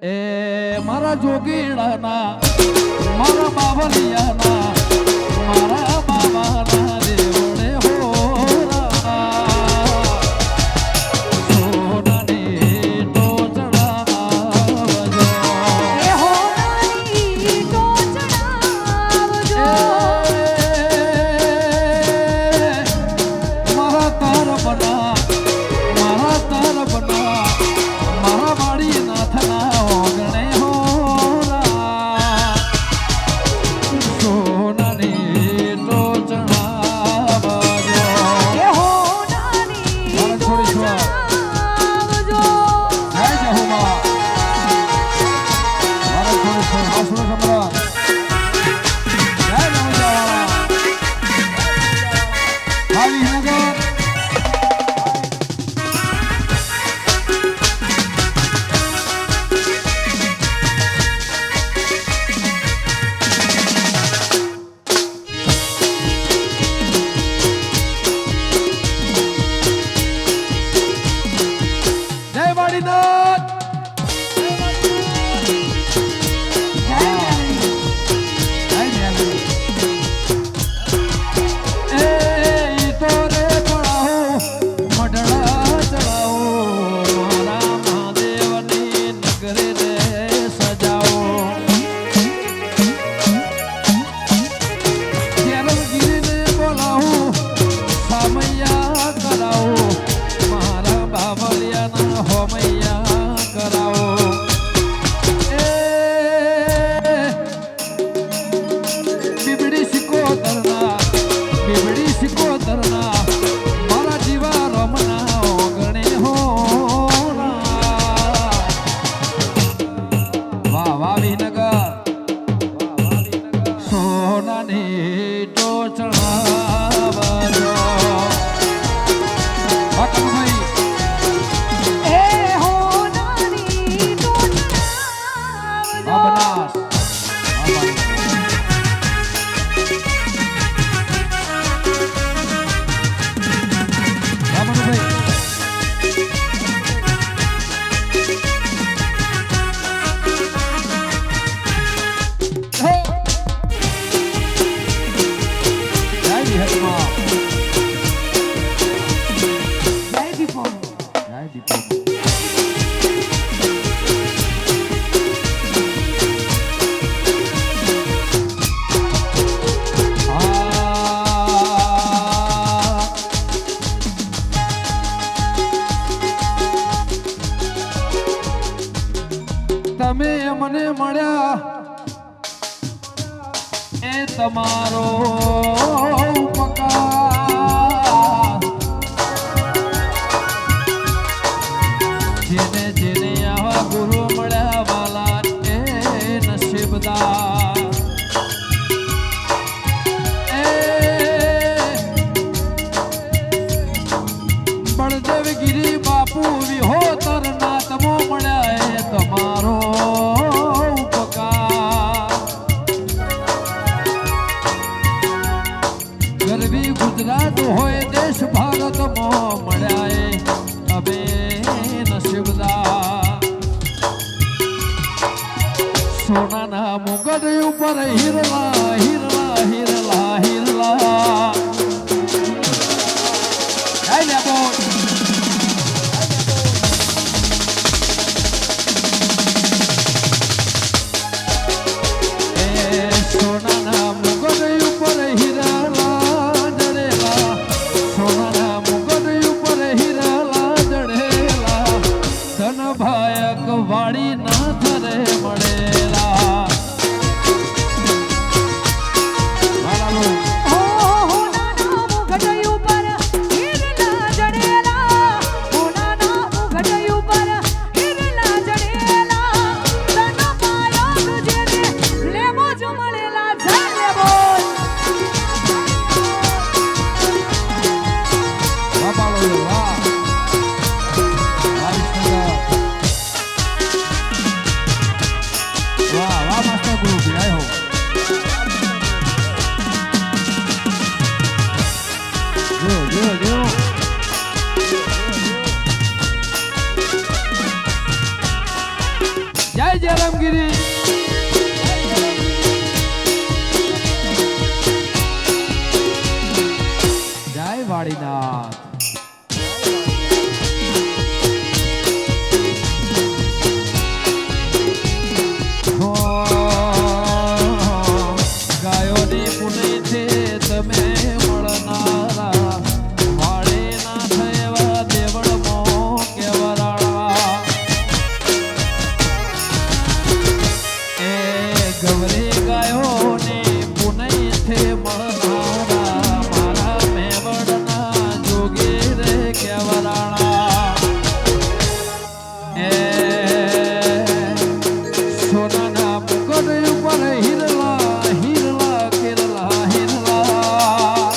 એ મારા જોગીડાના મારા બાવલિયાના મારા બાબાના દેવડે તમે મને મળ્યા એ તમારો ઉપકાર જેને જેને આવા ગુરુ મળ્યા વાલા એ નસીબદાર બળદેવગીરી બાપુ વિહોતર નાતમો મળ્યા એ તમારો ગુજરાત હોય દેશ ભારતમાં મળ્યા હવે નસીબદાર સોનાના મુગટ ઉપર હિરલા હિરલા હિરલા હિરલા સોનાના મુગટ ઉપર હિરલા ભાયક વાળી ના થરે મળેલા જયરામગીરી જય વાડીનાથ ગાયોની પુનઈથી તમે મળનારા વાળીના થયેવા દેવળમો કેવરાળા એ ગવરી ગાયોની પુનઈથી મળનારા મારા મેવડના જોગી રે કેવરાળા એ સોનાના મુકટ ઉપર હિરલા હિરલા કેરલા હિરલા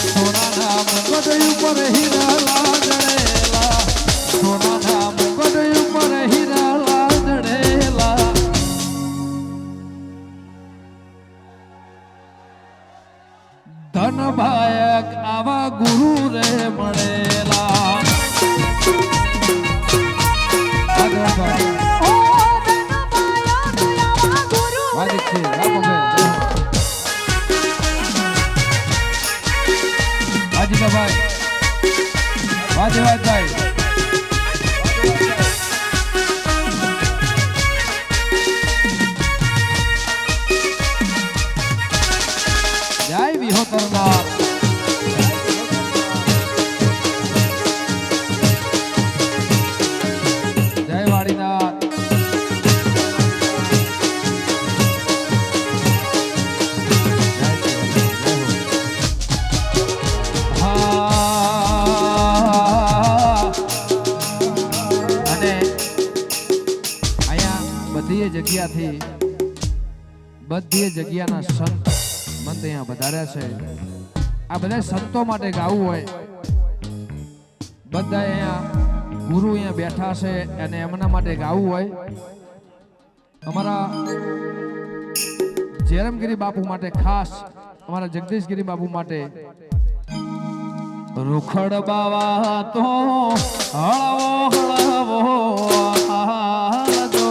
સોનાના મુકટ ઉપર હિરલા જડેલા સોનાના મુકટ ઉપર હિરલા જડેલા ધન ભાયક આવા ગુરુ રે મળેલા જય વિહોતરનાથ જય વાડીનાથ જગ્યાથી બધી જગ્યાના સંત મંત અહીંયા વધાર્યા છે આ બધા સંતો માટે ગાવું હોય બધા અહીંયા ગુરુ અહીંયા બેઠા છે અને એમના માટે ગાવું હોય અમારા જયરામગીરી બાપુ માટે ખાસ અમારા જગદીશગીરી બાપુ માટે રૂખડ બાવા તો હળવો હળવો હાલજો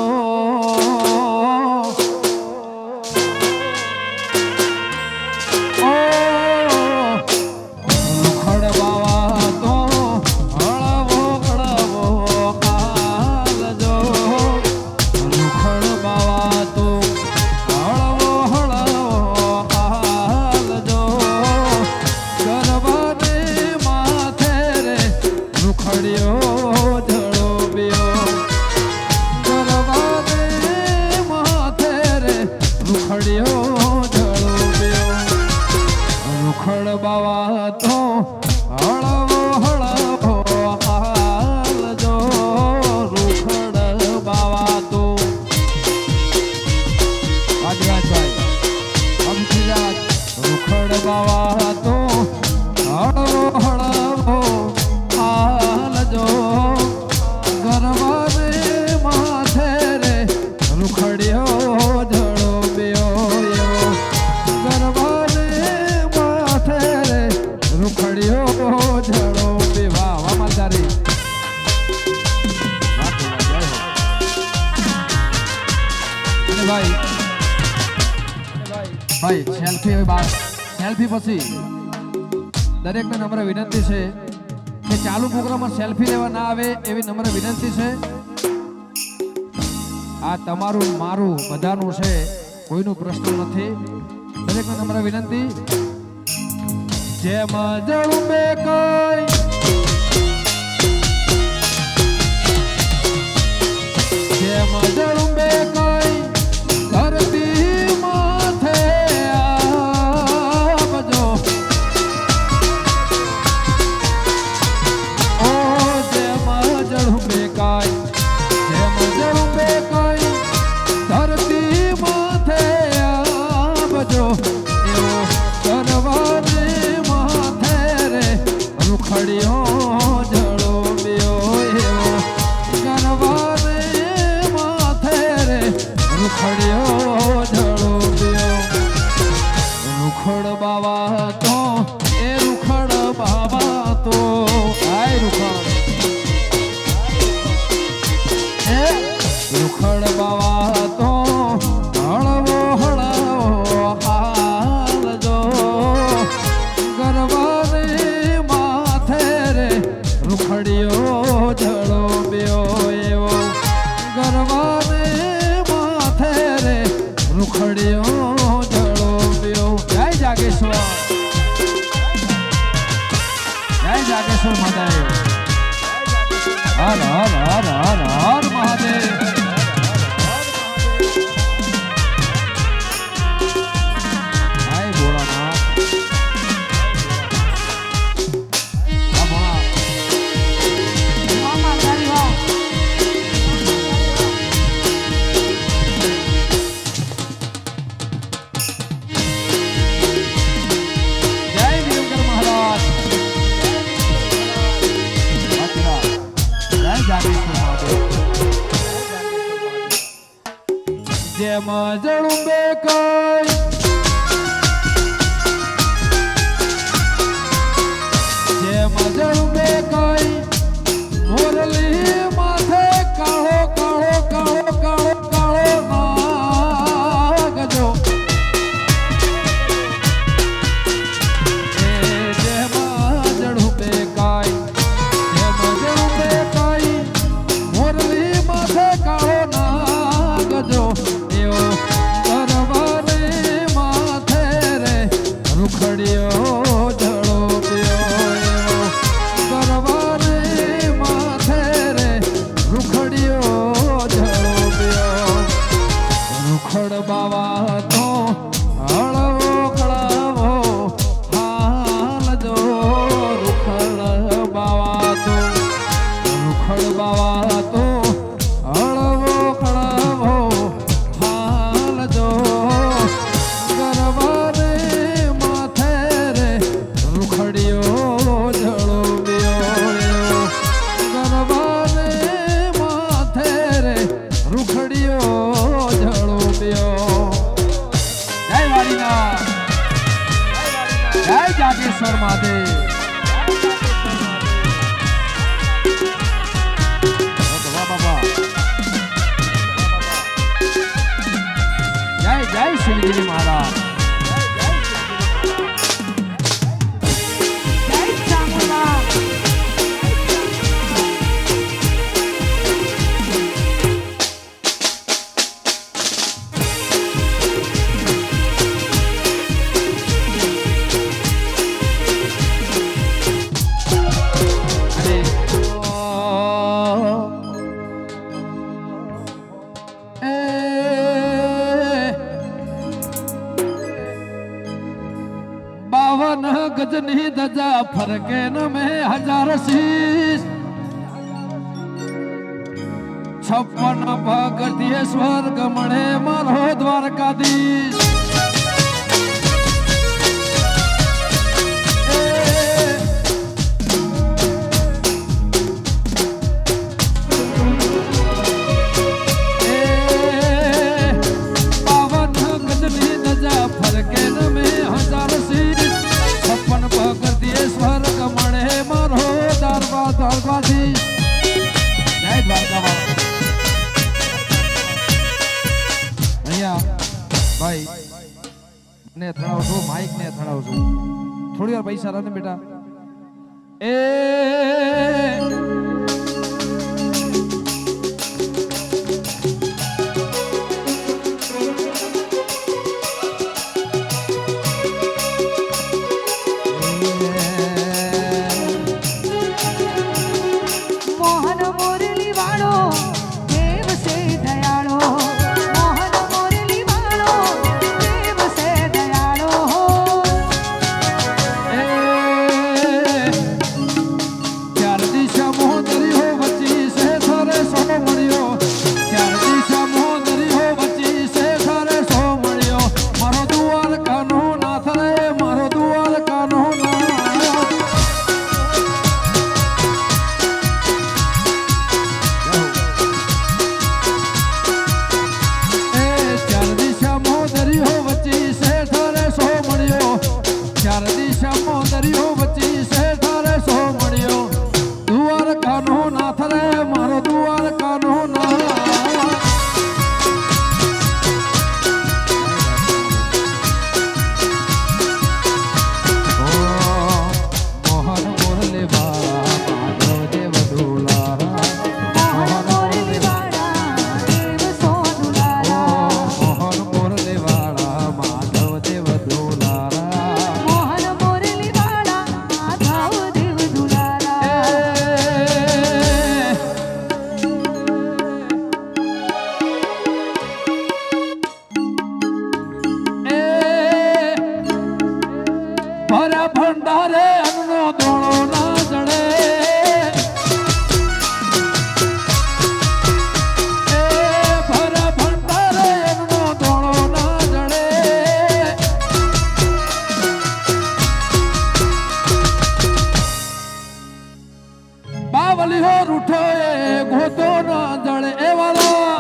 બાવા તો હળવો હળવો હાલજો રૂખડ બાવા તો રૂખડ બાવા તો હળવો હળવો હાલજો ગરબા માથે રે રૂખડિયો જળો બેયો જડો પીવા વામાદારી ભાઈ સેલ્ફી સેલ્ફી પછી દરેકને નમ્ર વિનંતી છે કે ચાલુ પ્રોગ્રામમાં સેલ્ફી લેવા ના આવે એવી નમ્ર વિનંતી છે આ તમારું મારું બધાનું છે કોઈનું પ્રશ્ન નથી દરેકને નમ્ર વિનંતી જેમ જળું બે કઈ જેમ જળું બે કઈ ધરતી માથે આવજો ઓ જેમ જળું બે કઈ જેમ જળું બે કઈ ધરતી માથે આવજો એવો કરવા ખડિયો રૂખડિયો જળો બ્યો એવો ગરવાને માથે રે રૂખડિયો જળો બ્યો જય જાગેશ્વર મહાદેવ હર હર હર હર હર મહાદેવ જેમાં જળું બે કઈ જેમાં જળું બે કઈ મોરલી માથે કાળો કાળો કાળો કાળો કાળો નાગજો જેમાં જળું બે કઈ જેમાં જળું બે કઈ મોરલી માથે કાળો નાગજો રૂખડિયો જળો બ્યો ગરવાને માથે રે રૂખડિયો જળો બ્યો રૂખડ બાવા તો હળવો કળાવો હાલ જો રૂખડ બાવા તો હળવો કળાવો હાલ જો ગરવાને માથે રે રૂખડિયો જળો બ્યો ગરવાને માથે રે રૂખડિયો જળો બ્યો જય વાડીના જય જાગેશ્વર મહાદેવ જય શિવજી મહારાજ गजनी दजा फरके न में हजार शीश 56 भगतीय स्वर्ग मणे मारो द्वारकाधीश पावन गजनी दजा फरके न में हजार शीश 56 भगतीय स्वर्ग मणे मारो द्वारकाधीश जय द्वारका भाई ने थड़ावशो माइक ने थड़ावशो थोड़ी और पैसा रहने बेटा ए બાવલીઓ રૂઠે ગોતો ન જળે એ વાલા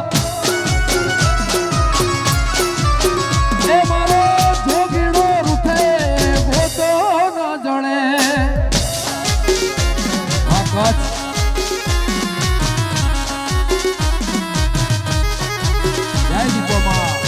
એ મારો જોગીડો રૂઠે ગોતો ન જળે આ કચ્છ જય દીપોમાં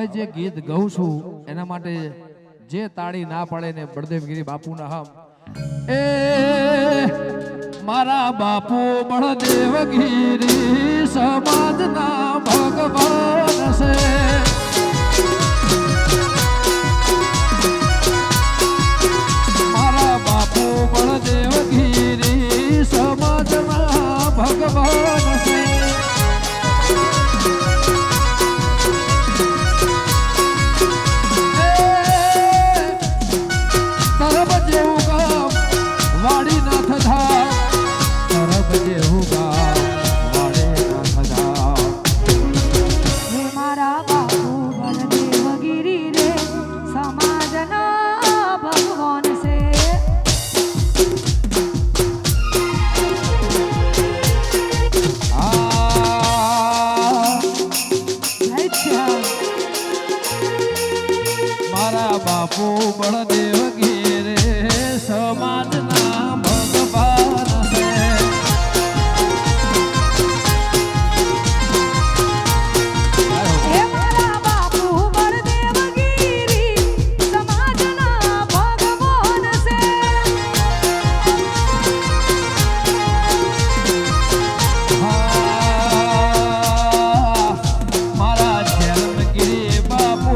જે ગીત ગાઉં છું એના માટે જે તાળી ના પડે ને બળદેવગીરી બાપુના હમ એ મારા બાપુ બળદેવગીરી સમાજના ભગવાન છે મારા બાપુ બળદેવગીરી સમાજના ભગવાન છે બાપુ બળદેવગીરે સમાજના ભગવાન છે હે મારા બાપુ બળદેવગીરી સમાજના ભગવાન છે મારા જન્મગીરી બાપુ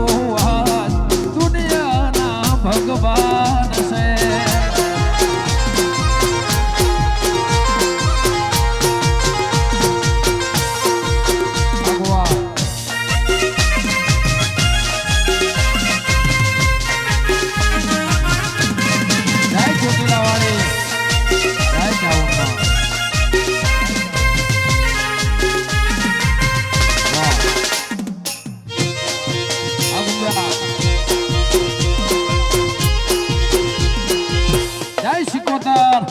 ભગવાન છે ભગવાન જય ચોટીલાવાળી જય ચાવંડા જય શિકોતર